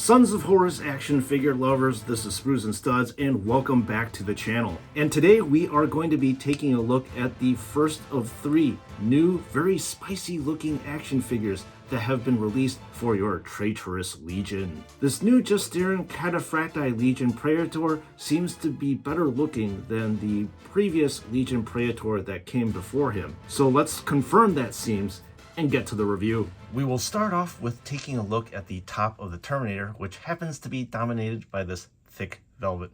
Sons of Horus action figure lovers, this is Sprues and Studs, and welcome back to the channel. And today we are going to be taking a look at the first of 3 new, very spicy looking action figures that have been released for your traitorous legion. This new Justaerin Cataphracti Legion Praetor seems to be better looking than the previous Legion Praetor that came before him. So let's confirm that seems and get to the review. We will start off with taking a look at the top of the Terminator, which happens to be dominated by this thick velvet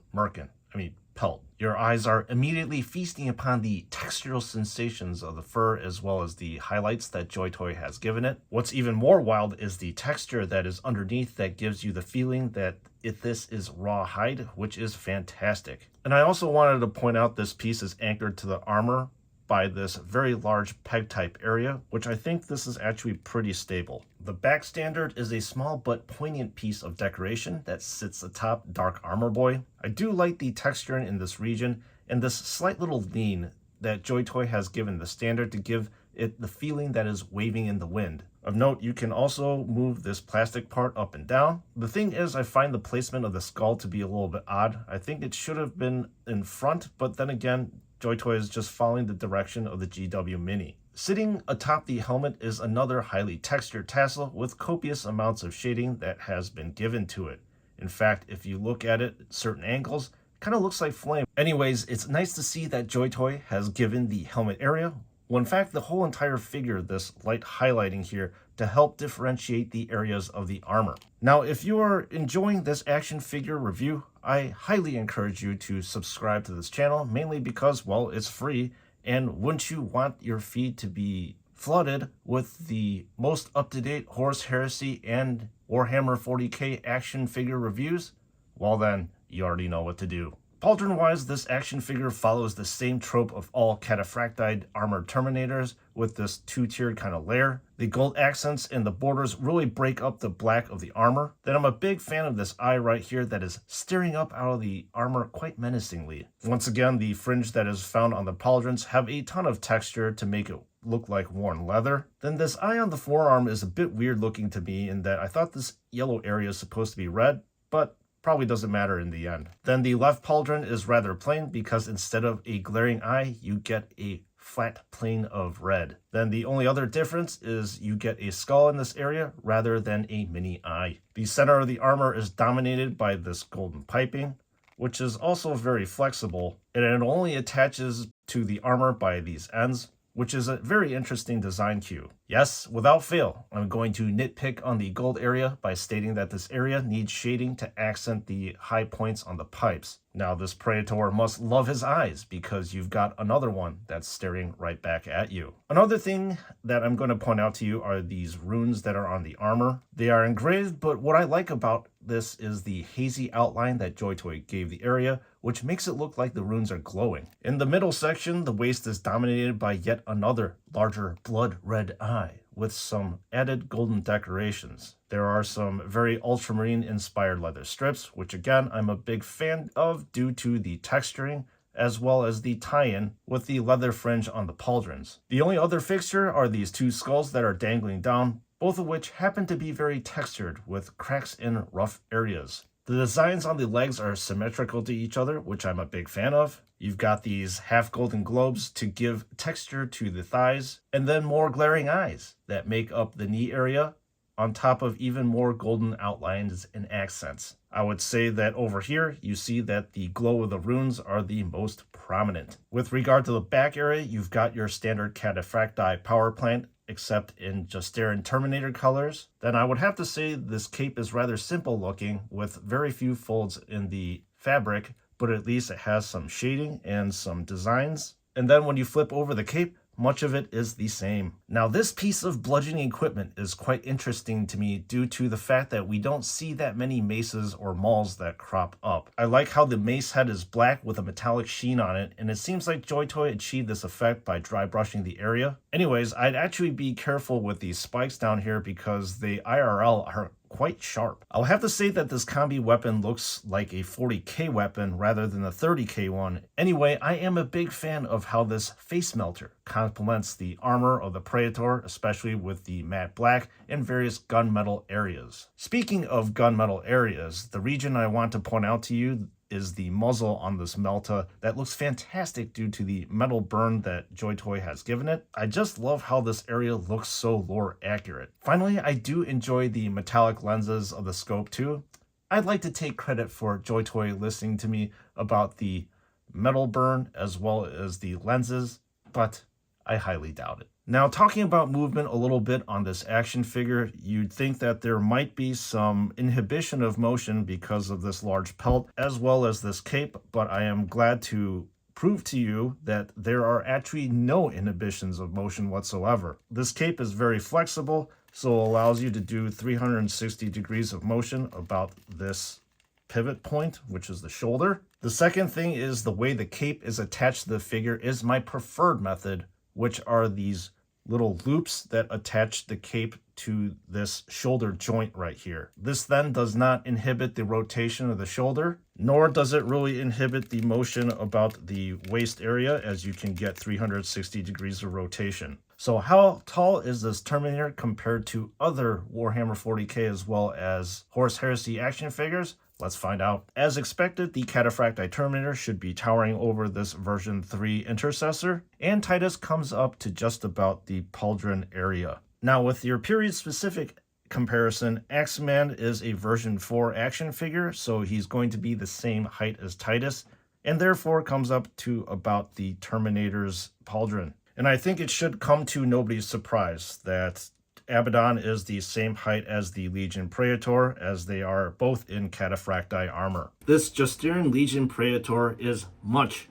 pelt. Your eyes are immediately feasting upon the textural sensations of the fur as well as the highlights that JoyToy has given it. What's even more wild is the texture that is underneath that gives you the feeling that this is raw hide, which is fantastic. And I also wanted to point out this piece is anchored to the armor by this very large peg type area, which I think this is actually pretty stable. The back standard is a small but poignant piece of decoration that sits atop Dark Armor Boy. I do like the texturing in this region and this slight little lean that JoyToy has given the standard to give it the feeling that is waving in the wind. Of note, you can also move this plastic part up and down. The thing is, I find the placement of the skull to be a little bit odd. I think it should have been in front, but then again, JoyToy is just following the direction of the GW Mini. Sitting atop the helmet is another highly textured tassel with copious amounts of shading that has been given to it. In fact, if you look at it at certain angles, it kind of looks like flame. Anyways, it's nice to see that JoyToy has given the helmet area, well, in fact, the whole entire figure, this light highlighting here to help differentiate the areas of the armor. Now, if you are enjoying this action figure review, I highly encourage you to subscribe to this channel, mainly because, well, it's free, and wouldn't you want your feed to be flooded with the most up-to-date Horus, Heresy, and Warhammer 40k action figure reviews? Well then, you already know what to do. Pauldron-wise, this action figure follows the same trope of all cataphractide armored Terminators with this 2-tiered kind of layer. The gold accents and the borders really break up the black of the armor. Then I'm a big fan of this eye right here that is staring up out of the armor quite menacingly. Once again, the fringe that is found on the pauldrons have a ton of texture to make it look like worn leather. Then this eye on the forearm is a bit weird looking to me in that I thought this yellow area is supposed to be red, but probably doesn't matter in the end. Then the left pauldron is rather plain because instead of a glaring eye, you get a flat plane of red. Then the only other difference is you get a skull in this area rather than a mini eye. The center of the armor is dominated by this golden piping, which is also very flexible, and it only attaches to the armor by these ends, which is a very interesting design cue. Yes, without fail, I'm going to nitpick on the gold area by stating that this area needs shading to accent the high points on the pipes. Now, this Praetor must love his eyes because you've got another one that's staring right back at you. Another thing that I'm going to point out to you are these runes that are on the armor. They are engraved, but what I like about this is the hazy outline that JoyToy gave the area, which makes it look like the runes are glowing. In the middle section, the waist is dominated by yet another larger blood red eye with some added golden decorations. There are some very ultramarine inspired leather strips, which again I'm a big fan of due to the texturing as well as the tie-in with the leather fringe on the pauldrons. The only other fixture are these 2 skulls that are dangling down, both of which happen to be very textured with cracks in rough areas. The designs on the legs are symmetrical to each other, which I'm a big fan of. You've got these half golden globes to give texture to the thighs, and then more glaring eyes that make up the knee area, on top of even more golden outlines and accents. I would say that over here, you see that the glow of the runes are the most prominent. With regard to the back area, you've got your standard cataphracti power plant, except in Justaerin Terminator colors. Then I would have to say this cape is rather simple looking with very few folds in the fabric, but at least it has some shading and some designs. And then when you flip over the cape, much of it is the same. Now, this piece of bludgeoning equipment is quite interesting to me due to the fact that we don't see that many maces or mauls that crop up. I like how the mace head is black with a metallic sheen on it, and it seems like JoyToy achieved this effect by dry brushing the area. Anyways, I'd actually be careful with these spikes down here because the IRL are quite sharp. I'll have to say that this combi weapon looks like a 40k weapon rather than a 30k one. Anyway, I am a big fan of how this face melter complements the armor of the Praetor, especially with the matte black and various gunmetal areas. Speaking of gunmetal areas, the region I want to point out to you is the muzzle on this Melta that looks fantastic due to the metal burn that JoyToy has given it. I just love how this area looks so lore accurate. Finally, I do enjoy the metallic lenses of the scope too. I'd like to take credit for JoyToy listening to me about the metal burn as well as the lenses, but I highly doubt it. Now, talking about movement a little bit on this action figure, you'd think that there might be some inhibition of motion because of this large pelt as well as this cape, but I am glad to prove to you that there are actually no inhibitions of motion whatsoever. This cape is very flexible, so it allows you to do 360 degrees of motion about this pivot point, which is the shoulder. The second thing is the way the cape is attached to the figure is my preferred method, which are these little loops that attach the cape to this shoulder joint right here. This then does not inhibit the rotation of the shoulder, nor does it really inhibit the motion about the waist area, as you can get 360 degrees of rotation. So how tall is this Terminator compared to other Warhammer 40k as well as Horus Heresy action figures? Let's find out. As expected, the Cataphracti Terminator should be towering over this version 3 Intercessor, and Titus comes up to just about the pauldron area. Now, with your period-specific comparison, Axeman is a version 4 action figure, so he's going to be the same height as Titus, and therefore comes up to about the Terminator's pauldron. And I think it should come to nobody's surprise that Abaddon is the same height as the Legion Praetor, as they are both in Cataphracti armor. This Justaerin Legion Praetor is much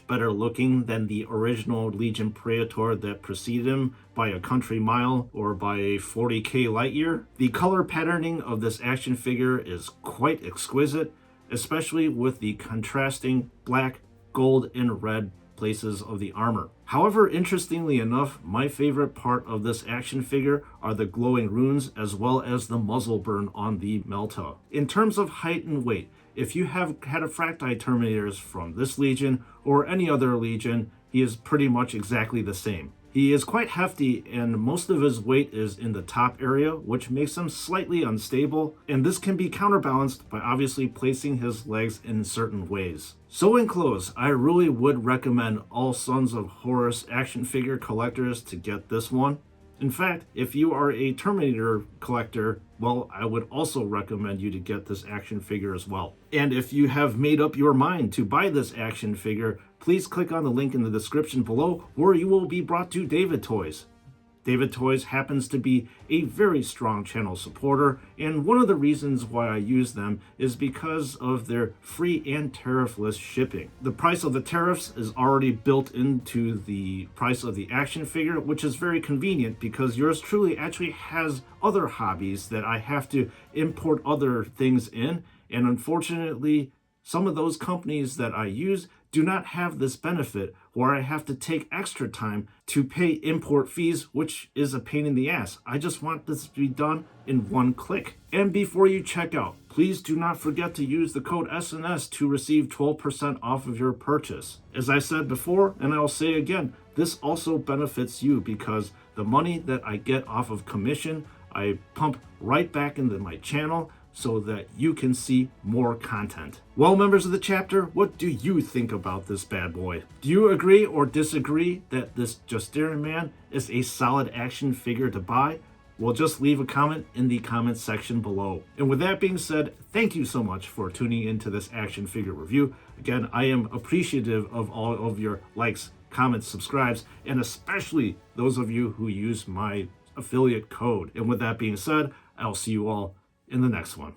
better looking than the original Legion Praetor that preceded him by a country mile or by a 40k light year. The color patterning of this action figure is quite exquisite, especially with the contrasting black, gold, and red places of the armor. However, interestingly enough, my favorite part of this action figure are the glowing runes as well as the muzzle burn on the Melta. In terms of height and weight, if you have Cataphracti Terminators from this Legion or any other Legion, he is pretty much exactly the same. He is quite hefty and most of his weight is in the top area, which makes him slightly unstable, and this can be counterbalanced by obviously placing his legs in certain ways. So in close, I really would recommend all Sons of Horus action figure collectors to get this one. In fact, if you are a Terminator collector, well, I would also recommend you to get this action figure as well. And if you have made up your mind to buy this action figure, please click on the link in the description below where you will be brought to David Toys. David Toys happens to be a very strong channel supporter, and one of the reasons why I use them is because of their free and tariffless shipping. The price of the tariffs is already built into the price of the action figure, which is very convenient because yours truly actually has other hobbies that I have to import other things in, and unfortunately, some of those companies that I use do not have this benefit where I have to take extra time to pay import fees, which is a pain in the ass. I just want this to be done in one click. And before you check out, please do not forget to use the code SNS to receive 12% off of your purchase. As I said before, and I'll say again, this also benefits you because the money that I get off of commission, I pump right back into my channel so that you can see more content. Well, members of the chapter, what do you think about this bad boy? Do you agree or disagree that this Justaerin man is a solid action figure to buy? Well, just leave a comment in the comment section below. And with that being said, thank you so much for tuning into this action figure review. Again, I am appreciative of all of your likes, comments, subscribes, and especially those of you who use my affiliate code. And with that being said, I'll see you all in the next one.